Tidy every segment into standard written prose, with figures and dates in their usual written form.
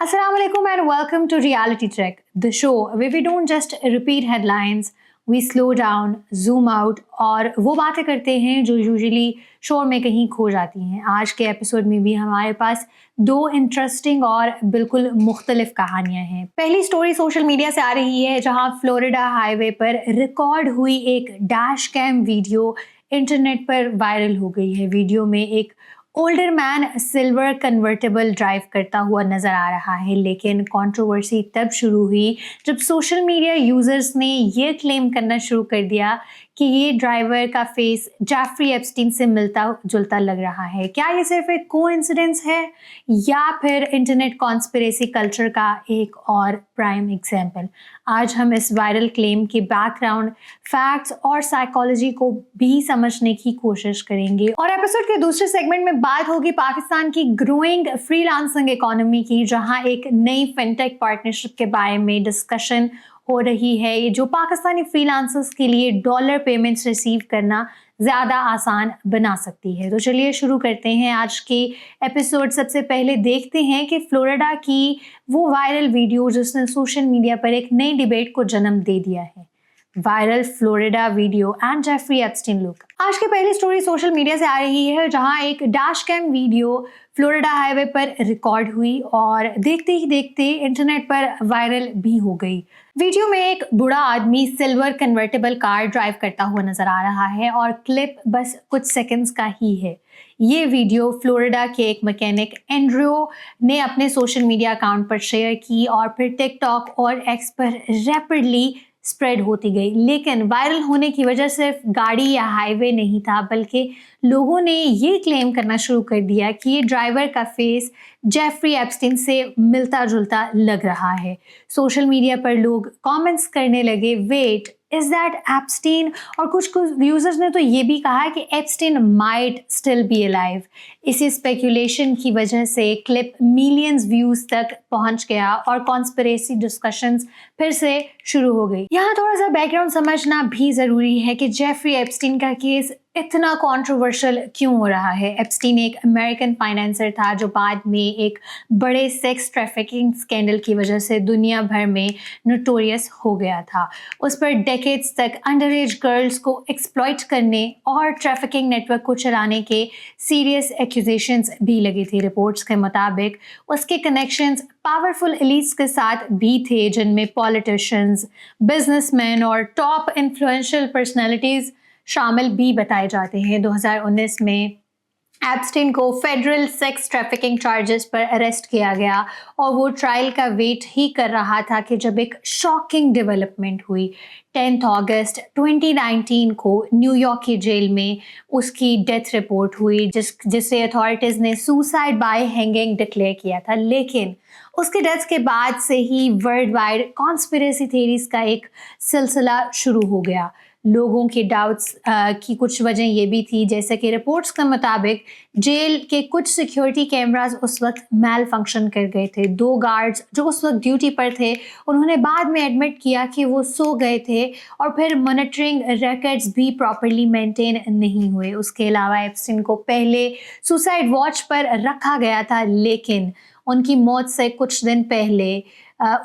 Assalamu alaikum and welcome to Reality Check, the show where we don't just repeat headlines, we slow down, zoom out और वो बातें करते हैं जो usually शोर में कहीं खो जाती हैं। आज के एपिसोड में भी हमारे पास दो इंटरेस्टिंग और बिल्कुल मुख्तलिफ कहानियां हैं। पहली स्टोरी सोशल मीडिया से आ रही है जहां फ्लोरिडा हाईवे पर रिकॉर्ड हुई एक डैश कैम वीडियो इंटरनेट पर वायरल हो गई है। वीडियो में एक older man silver convertible drive करता हुआ नजर आ रहा है, लेकिन कंट्रोवर्सी तब शुरू हुई जब सोशल मीडिया यूजर्स ने ये क्लेम करना शुरू कर दिया कि ये ड्राइवर का फेस जेफरी एप्स्टीन से मिलता जुलता लग रहा है। क्या ये सिर्फ एक कोइंसिडेंस है या फिर इंटरनेट कॉन्स्पिरेसी कल्चर का एक और प्राइम एग्जाम्पल? आज हम इस वायरल क्लेम के बैकग्राउंड, फैक्ट्स और साइकोलॉजी को भी समझने की कोशिश करेंगे। और एपिसोड के दूसरे सेगमेंट में बात होगी पाकिस्तान की ग्रोइंग फ्रीलांसिंग इकोनॉमी की, जहां एक नई फिनटेक पार्टनरशिप के बारे में डिस्कशन हो रही है, ये जो पाकिस्तानी फ्रीलांसर्स के लिए डॉलर पेमेंट्स रिसीव करना ज़्यादा आसान बना सकती है। तो चलिए शुरू करते हैं आज के एपिसोड। सबसे पहले देखते हैं कि फ्लोरिडा की वो वायरल वीडियो जिसने सोशल मीडिया पर एक नई डिबेट को जन्म दे दिया है। Viral Florida video and Jeffrey Epstein look. आज की पहली स्टोरी सोशल मीडिया से आ रही है जहां एक dash cam video Florida highway पर रिकॉर्ड हुई और देखते ही देखते इंटरनेट पर वायरल भी हो गई। वीडियो में एक बूढ़ा आदमी सिल्वर कन्वर्टेबल कार ड्राइव करता हुआ नजर आ रहा है और क्लिप बस कुछ सेकंड्स का ही है। ये वीडियो फ्लोरिडा के एक मैकेनिक एंड्रयू ने अपने सोशल मीडिया अकाउंट पर शेयर की और फिर टिकटॉक और एक्स पर रैपिडली स्प्रेड होती गई। लेकिन वायरल होने की वजह सिर्फ गाड़ी या हाईवे नहीं था, बल्कि लोगों ने ये क्लेम करना शुरू कर दिया कि ये ड्राइवर का फेस जेफरी एप्स्टीन से मिलता जुलता लग रहा है। सोशल मीडिया पर लोग कमेंट्स करने लगे, वेट इज दैट एप्स्टीन? और कुछ यूजर्स ने तो ये भी कहा कि Epstein might still be alive. इसी स्पेकुलेशन की वजह से क्लिप मिलियंस व्यूज तक पहुंच गया और कॉन्स्पिरेसी डिस्कशंस फिर से शुरू हो गई। यहाँ थोड़ा सा बैकग्राउंड समझना भी जरूरी है कि जेफरी एप्स्टीन का केस इतना कंट्रोवर्शियल क्यों हो रहा है। एप्स्टीन एक अमेरिकन फाइनेंसर था जो बाद में एक बड़े सेक्स ट्रैफिकिंग स्कैंडल की वजह से दुनिया भर में नोटोरियस हो गया था। उस पर डेकेड्स तक अंडर एज गर्ल्स को एक्सप्लॉइट करने और ट्रैफिकिंग नेटवर्क को चलाने के सीरियस एक्यूजेशंस भी लगे थे। रिपोर्ट्स के मुताबिक उसके कनेक्शंस पावरफुल एलिट्स के साथ भी थे, जिनमें पॉलिटिशियंस, बिजनेसमैन और टॉप इन्फ्लुएंशियल पर्सनैलिटीज शामिल भी बताए जाते हैं। 2019 में एप्स्टीन को फेडरल सेक्स ट्रैफिकिंग चार्जेस पर अरेस्ट किया गया और वो ट्रायल का वेट ही कर रहा था कि जब एक शॉकिंग डेवलपमेंट हुई। 10 अगस्त 2019 को न्यूयॉर्क की जेल में उसकी डेथ रिपोर्ट हुई, जिसे अथॉरिटीज़ ने सुसाइड बाय हैंगिंग डिक्लेयर किया था। लेकिन उसके डेथ के बाद से ही वर्ल्ड वाइड कॉन्स्पिरेसी थ्योरीज का एक सिलसिला शुरू हो गया। लोगों के डाउट्स की कुछ वजह ये भी थी, जैसे कि रिपोर्ट्स के मुताबिक जेल के कुछ सिक्योरिटी कैमरास उस वक्त मैल फंक्शन कर गए थे। 2 गार्ड्स जो उस वक्त ड्यूटी पर थे, उन्होंने बाद में एडमिट किया कि वो सो गए थे और फिर मॉनिटरिंग रिकॉर्ड्स भी प्रॉपर्ली मेंटेन नहीं हुए। उसके अलावा एप्स्टीन को पहले सुसाइड वॉच पर रखा गया था, लेकिन उनकी मौत से कुछ दिन पहले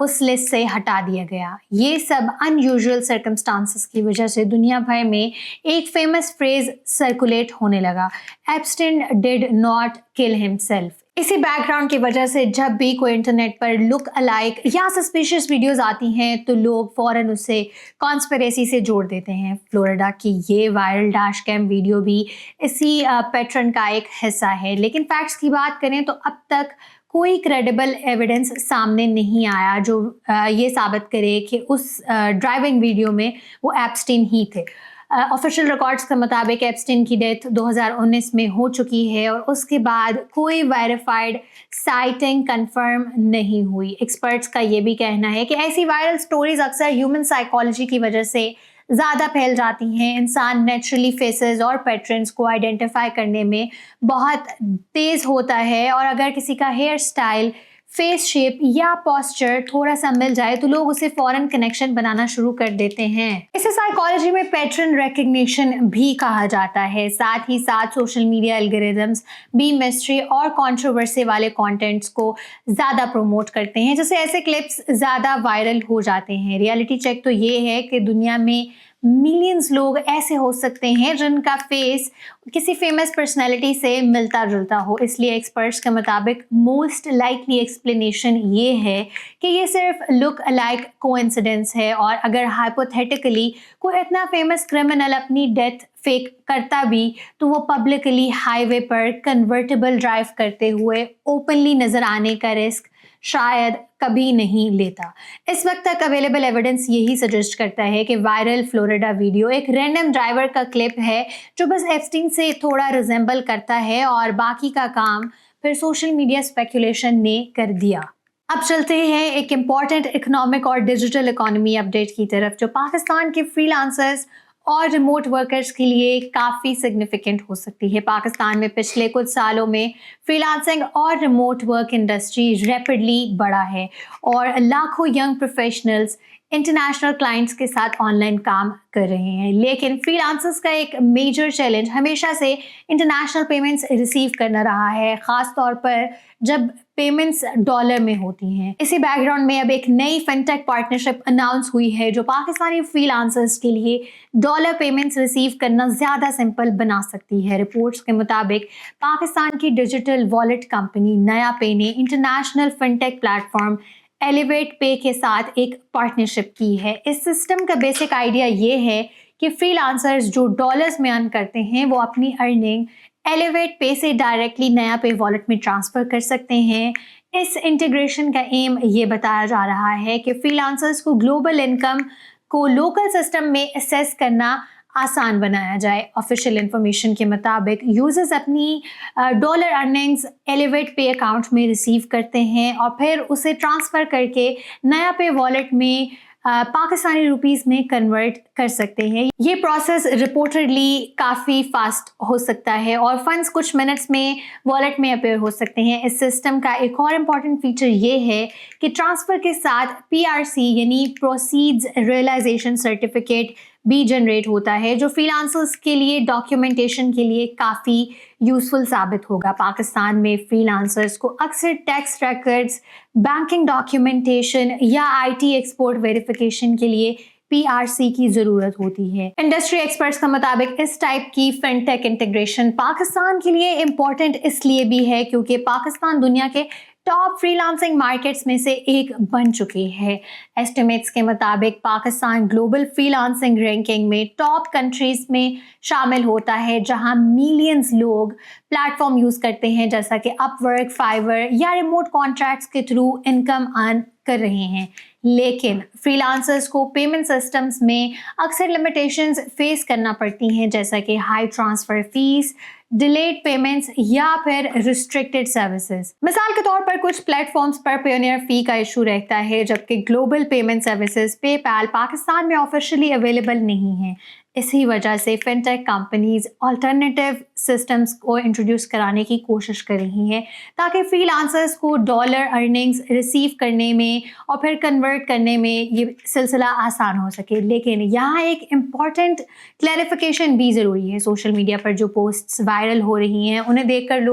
उस लिस्ट से हटा दिया गया। ये सब अनयूजुअल सर्कमस्टांसेस की वजह से दुनिया भर में एक फेमस फ्रेज सर्कुलेट होने लगा, Epstein did not kill himself. इसी बैकग्राउंड की वजह से जब भी कोई इंटरनेट पर लुक अलाइक या सस्पिशियस वीडियोस आती हैं तो लोग फौरन उसे कॉन्स्पिरेसी से जोड़ देते हैं। फ्लोरिडा की ये वायरल डैश कैम वीडियो भी इसी पैटर्न का एक हिस्सा है। लेकिन फैक्ट्स की बात करें तो अब तक कोई क्रेडिबल एविडेंस सामने नहीं आया जो ये साबित करे कि उस ड्राइविंग वीडियो में वो एप्स्टीन ही थे। ऑफिशियल रिकॉर्ड्स के मुताबिक एप्स्टीन की डेथ 2019 में हो चुकी है और उसके बाद कोई वेरीफाइड साइटिंग कंफर्म नहीं हुई। एक्सपर्ट्स का ये भी कहना है कि ऐसी वायरल स्टोरीज अक्सर ह्यूमन साइकोलॉजी की वजह से ज़्यादा फैल जाती हैं। इंसान नेचुरली फेसेस और पैटर्न्स को आइडेंटिफाई करने में बहुत तेज़ होता है और अगर किसी का हेयर स्टाइल, फेस शेप या पोस्चर थोड़ा सा मिल जाए तो लोग उसे फौरन कनेक्शन बनाना शुरू कर देते हैं। इसे साइकोलॉजी में पैटर्न रिकग्निशन भी कहा जाता है। साथ ही साथ सोशल मीडिया एल्गोरिदम्स भी मिस्ट्री और कंट्रोवर्सी वाले कंटेंट्स को ज़्यादा प्रमोट करते हैं, जैसे ऐसे क्लिप्स ज़्यादा वायरल हो जाते हैं। रियलिटी चेक तो ये है कि दुनिया में मिलियंस लोग ऐसे हो सकते हैं जिनका फेस किसी फेमस पर्सनैलिटी से मिलता जुलता हो, इसलिए एक्सपर्ट्स के मुताबिक मोस्ट लाइकली एक्सप्लेनेशन ये है कि ये सिर्फ लुक अलाइक कोइंसिडेंस है। और अगर हाइपोथेटिकली कोई इतना फेमस क्रिमिनल अपनी डेथ फेक करता भी तो वो पब्लिकली हाईवे पर कन्वर्टेबल ड्राइव करते हुए ओपनली नजर आने का रिस्क शायद कभी नहीं लेता। इस वक्त तक अवेलेबल एविडेंस यही सजेस्ट करता है कि वायरल फ्लोरिडा वीडियो एक रैंडम ड्राइवर का क्लिप है जो बस एप्स्टीन से थोड़ा रिजेंबल करता है और बाकी का काम फिर सोशल मीडिया स्पेकुलेशन ने कर दिया। अब चलते हैं एक इम्पॉर्टेंट इकोनॉमिक और डिजिटल इकोनॉमी अपडेट की तरफ, जो पाकिस्तान के फ्रीलांसर्स और रिमोट वर्कर्स के लिए काफ़ी सिग्निफिकेंट हो सकती है। पाकिस्तान में पिछले कुछ सालों में फ्रीलांसिंग और रिमोट वर्क इंडस्ट्री रैपिडली बढ़ा है और लाखों यंग प्रोफेशनल्स इंटरनेशनल क्लाइंट्स के साथ ऑनलाइन काम कर रहे हैं। लेकिन फ्रीलांसर्स का एक मेजर चैलेंज हमेशा से इंटरनेशनल पेमेंट्स रिसीव करना रहा है, ख़ास तौर पर जब पेमेंट्स डॉलर में होती हैं। इसी बैकग्राउंड में अब एक नई फिनटेक पार्टनरशिप अनाउंस हुई है जो पाकिस्तानी फ्रीलांसर्स के लिए डॉलर पेमेंट्स रिसीव करना ज़्यादा सिंपल बना सकती है। रिपोर्ट्स के मुताबिक पाकिस्तान की डिजिटल वॉलेट कंपनी नया पे ने इंटरनेशनल फिनटेक प्लेटफॉर्म एलिवेट पे के साथ एक पार्टनरशिप की है। इस सिस्टम का बेसिक आइडिया ये है कि फ्रीलांसर्स जो डॉलर्स में अर्न करते हैं वो अपनी अर्निंग एलिवेट पे से डायरेक्टली नया पे वॉलेट में ट्रांसफ़र कर सकते हैं। इस इंटीग्रेशन का एम ये बताया जा रहा है कि फ्रीलांसर्स को ग्लोबल इनकम को लोकल सिस्टम में असेस करना आसान बनाया जाए। ऑफिशियल इंफॉर्मेशन के मुताबिक यूजर्स अपनी डॉलर अर्निंग्स एलिवेट पे अकाउंट में रिसीव करते हैं और फिर उसे ट्रांसफ़र करके नया पे वॉलेट में पाकिस्तानी रुपीस में कन्वर्ट कर सकते हैं। ये प्रोसेस रिपोर्टेडली काफ़ी फास्ट हो सकता है और फंड्स कुछ मिनट्स में वॉलेट में अपेयर हो सकते हैं। इस सिस्टम का एक और इम्पॉर्टेंट फीचर ये है कि ट्रांसफ़र के साथ PRC यानी प्रोसीड्स रियलाइजेशन सर्टिफिकेट भी जनरेट होता है, जो फ्रीलांसर्स के लिए डॉक्यूमेंटेशन के लिए काफ़ी यूज़फुल साबित होगा। पाकिस्तान में फ्रीलांसर्स को अक्सर टैक्स रिकॉर्ड्स, बैंकिंग डॉक्यूमेंटेशन या IT एक्सपोर्ट वेरिफिकेशन के लिए PRC की ज़रूरत होती है। इंडस्ट्री एक्सपर्ट्स का मुताबिक इस टाइप की फिनटेक इंटीग्रेशन पाकिस्तान के लिए इम्पॉर्टेंट इसलिए भी है क्योंकि पाकिस्तान दुनिया के टॉप फ्रीलांसिंग मार्केट्स में से एक बन चुके हैं। एस्टिमेट्स के मुताबिक पाकिस्तान ग्लोबल फ्रीलांसिंग रैंकिंग में टॉप कंट्रीज में शामिल होता है जहां मिलियंस लोग प्लेटफॉर्म यूज़ करते हैं, जैसा कि अपवर्क, फाइवर या रिमोट कॉन्ट्रैक्ट्स के थ्रू इनकम अर्न कर रहे हैं। लेकिन फ्रीलांसर्स को पेमेंट सिस्टम्स में अक्सर लिमिटेशंस फेस करना पड़ती हैं, जैसा कि high transfer fees, delayed payments या फिर रिस्ट्रिक्टेड सर्विसेज। मिसाल के तौर पर कुछ प्लेटफॉर्म्स पर पेयोनियर फी का इशू रहता है, जबकि global payment services PayPal Pakistan में ऑफिशियली अवेलेबल नहीं है। इसी वजह से फिनटेक कंपनीज अल्टरनेटिव सिस्टम्स को इंट्रोड्यूस कराने की कोशिश कर रही हैं ताकि फ्रीलांसर्स को डॉलर अर्निंग्स रिसीव करने में और फिर कन्वर्ट करने में ये सिलसिला आसान हो सके। लेकिन यहाँ एक इम्पॉर्टेंट क्लैरिफिकेशन भी ज़रूरी है। सोशल मीडिया पर जो पोस्ट्स वायरल हो रही हैं उन्हें देखकर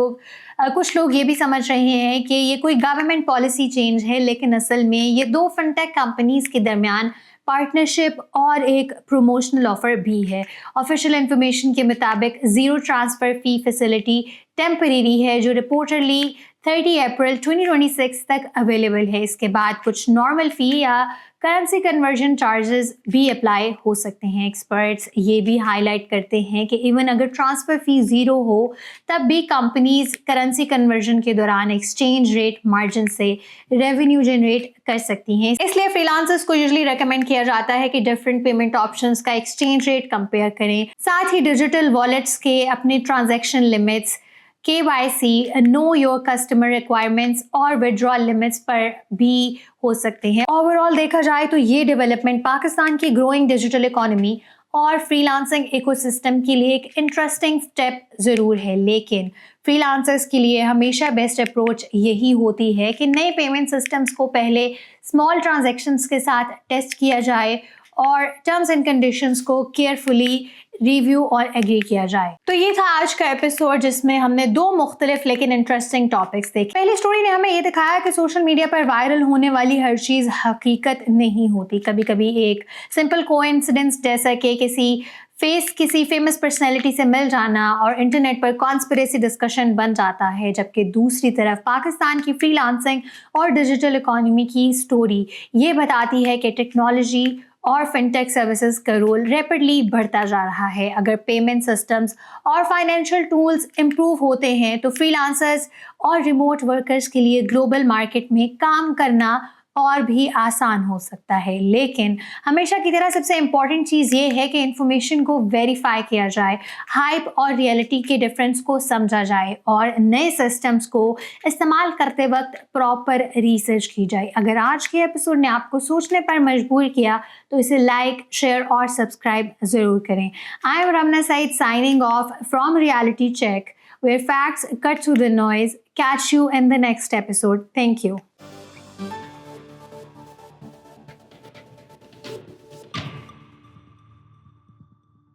कुछ लोग ये भी समझ रहे हैं कि ये कोई गवर्नमेंट पॉलिसी चेंज है, लेकिन असल में ये दो फिनटेक कंपनीज के दरमियान पार्टनरशिप और एक प्रमोशनल ऑफर भी है। ऑफिशियल इंफॉर्मेशन के मुताबिक ज़ीरो ट्रांसफ़र फ़ी फैसिलिटी टेम्परेरी है जो रिपोर्टरली 30 अप्रैल 2026 तक अवेलेबल है। इसके बाद कुछ नॉर्मल फ़ी या करेंसी कन्वर्जन चार्जेस भी अप्लाई हो सकते हैं। एक्सपर्ट्स ये भी हाईलाइट करते हैं कि इवन अगर ट्रांसफ़र फ़ी ज़ीरो हो तब भी कंपनीज करेंसी कन्वर्जन के दौरान एक्सचेंज रेट मार्जिन से रेवेन्यू जनरेट कर सकती हैं। इसलिए फ्रीलांसर्स को यूजुअली रेकमेंड किया जाता है कि डिफरेंट पेमेंट ऑप्शंस का एक्सचेंज रेट कंपेयर करें। साथ ही डिजिटल वॉलेट्स के अपने transaction limits, KYC, know your customer requirements और विड्रॉल लिमिट्स पर भी हो सकते हैं। ओवरऑल देखा जाए तो ये डेवलपमेंट पाकिस्तान की ग्रोइंग डिजिटल इकोनॉमी और फ्रीलांसिंग इकोसिस्टम के लिए एक इंटरेस्टिंग स्टेप ज़रूर है। लेकिन फ्रीलांसर्स के लिए हमेशा बेस्ट अप्रोच यही होती है कि नए पेमेंट सिस्टम्स को पहले स्मॉल ट्रांजैक्शंस के साथ टेस्ट किया जाए और टर्म्स एंड कंडीशंस को केयरफुली रिव्यू और एग्री किया जाए। तो ये था आज का एपिसोड जिसमें हमने दो मुख्तलिफ लेकिन इंटरेस्टिंग टॉपिक्स देखे। पहली स्टोरी ने हमें ये दिखाया कि सोशल मीडिया पर वायरल होने वाली हर चीज़ हकीकत नहीं होती। कभी कभी एक सिंपल कोइंसिडेंस जैसा कि किसी फेमस पर्सनैलिटी से मिल जाना और इंटरनेट पर कॉन्स्पिरेसी डिस्कशन बन जाता है, जबकि दूसरी तरफ पाकिस्तान की फ्रीलांसिंग और डिजिटल इकोनॉमी की स्टोरी ये बताती है कि टेक्नोलॉजी और फिनटेक सर्विसेज का रोल रैपिडली बढ़ता जा रहा है। अगर पेमेंट सिस्टम्स और फाइनेंशियल टूल्स इम्प्रूव होते हैं तो फ्रीलांसर्स और रिमोट वर्कर्स के लिए ग्लोबल मार्केट में काम करना और भी आसान हो सकता है। लेकिन हमेशा की तरह सबसे इम्पॉर्टेंट चीज़ ये है कि इंफॉर्मेशन को वेरीफाई किया जाए, हाइप और रियलिटी के डिफरेंस को समझा जाए और नए सिस्टम्स को इस्तेमाल करते वक्त प्रॉपर रिसर्च की जाए। अगर आज के एपिसोड ने आपको सोचने पर मजबूर किया तो इसे लाइक, शेयर और सब्सक्राइब ज़रूर करें। I am Ramna Saeed signing off from reality check, where facts cut through the noise. Catch you in the next episode. Thank you.